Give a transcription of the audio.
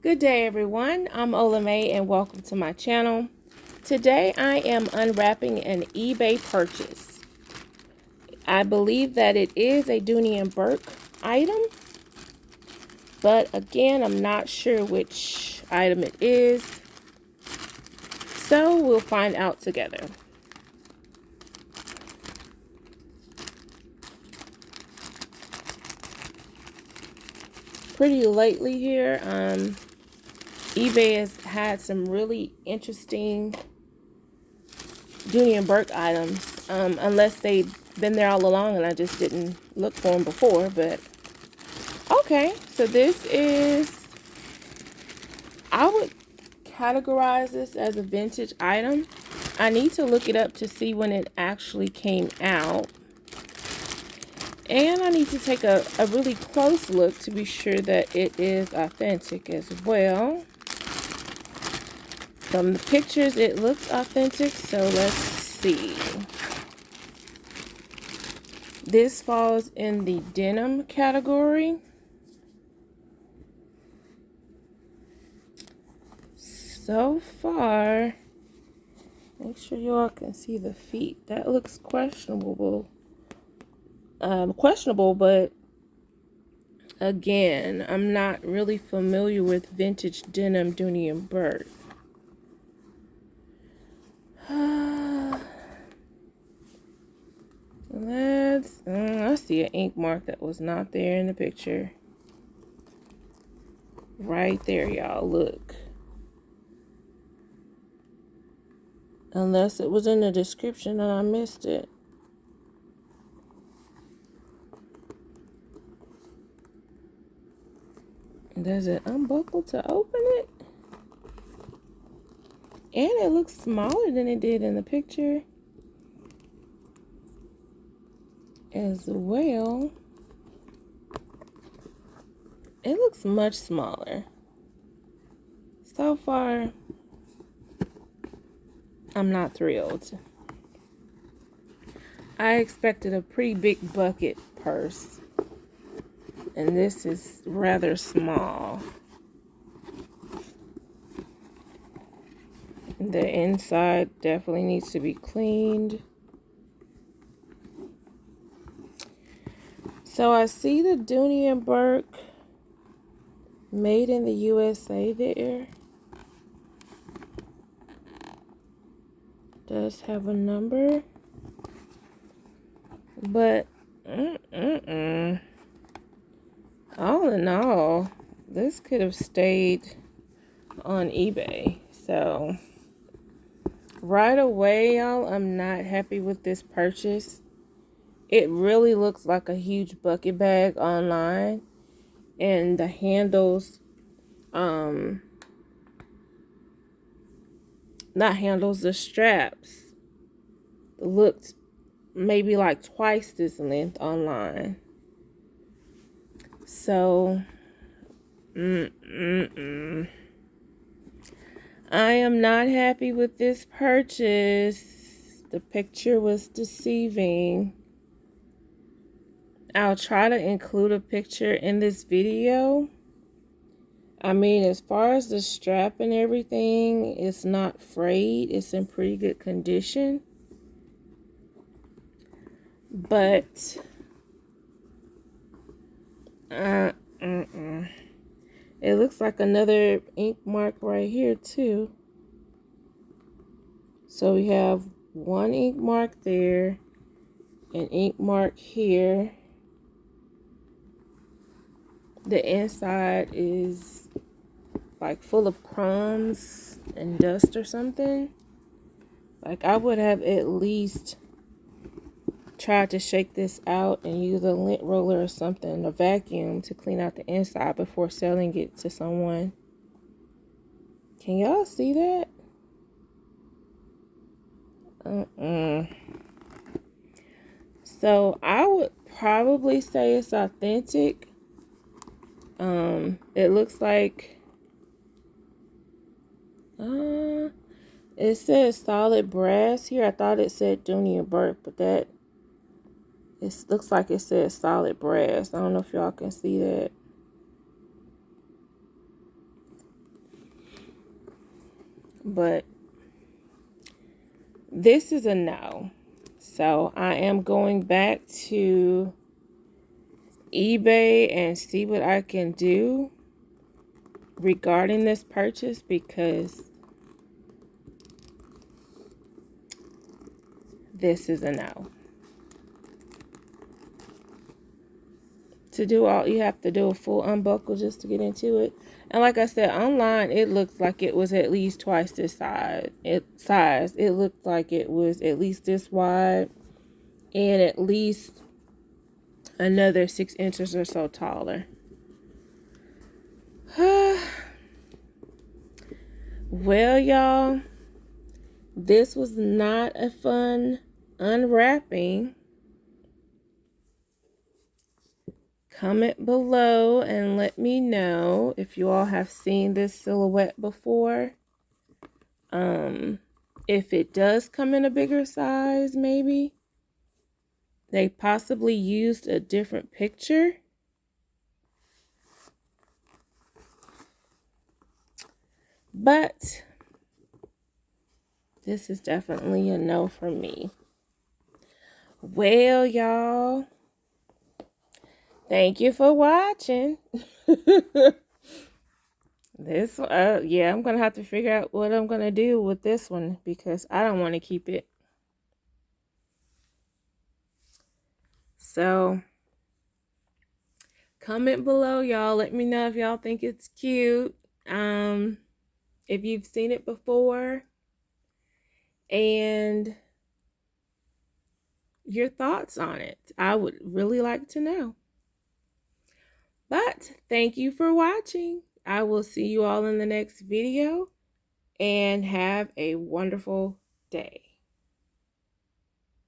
Good day, everyone. I'm OlaMaye and welcome to my channel. Today I am unwrapping an eBay purchase. I believe that it is a Dooney & Bourke item, but again, I'm not sure which item it is, so we'll find out together. Pretty lately here, eBay has had some really interesting Dooney & Bourke items, unless they've been there all along and I just didn't look for them before. But okay, so this is, I would categorize this as a vintage item. I need to look it up to see when it actually came out, and I need to take a really close look to be sure that it is authentic as well. From the pictures, it looks authentic, so let's see. This falls in the denim category. So far, make sure you all can see the feet. That looks questionable. But again, I'm not really familiar with vintage denim Dooney & Bourke. I see an ink mark that was not there in the picture. Right there, y'all, look. Unless it was in the description and I missed it. Does it unbuckle to open it? And it looks smaller than it did in the picture as well. It looks much smaller. So far, I'm not thrilled. I expected a pretty big bucket purse, and this is rather small. The inside definitely needs to be cleaned. So I see the Dooney & Bourke made in the USA there. Does have a number, but all in all, this could have stayed on eBay. So right away, y'all, I'm not happy with this purchase. It really looks like a huge bucket bag online, and the handles, the straps looked maybe like twice this length online. So, I am not happy with this purchase. The picture was deceiving. I'll try to include a picture in this video. I mean, as far as the strap and everything, it's not frayed. It's in pretty good condition. But, it looks like another ink mark right here, too. So we have one ink mark there, an ink mark here. The inside is like full of crumbs and dust or something. Like, I would have at least tried to shake this out and use a lint roller or something, a vacuum, to clean out the inside before selling it to someone. Can y'all see that? So I would probably say it's authentic. It looks like it says solid brass here. I thought it said Dooney & Bourke, but it looks like it says solid brass. I don't know if y'all can see that. but this is a no. So I am going back to eBay and see what I can do regarding this purchase, because this is a no. To do all, you have to do a full unbuckle just to get into it. And like I said, online it looks like it was at least twice this size. It looked like it was at least this wide and at least another 6 inches or so taller. Well, y'all, this was not a fun unwrapping. Comment below and let me know if you all have seen this silhouette before. If it does come in a bigger size, maybe they possibly used a different picture. But this is definitely a no for me. Well, y'all, thank you for watching. This, yeah, I'm going to have to figure out what I'm going to do with this one, because I don't want to keep it. So, comment below, y'all. Let me know if y'all think it's cute. If you've seen it before. And your thoughts on it. I would really like to know. But thank you for watching. I will see you all in the next video, and have a wonderful day.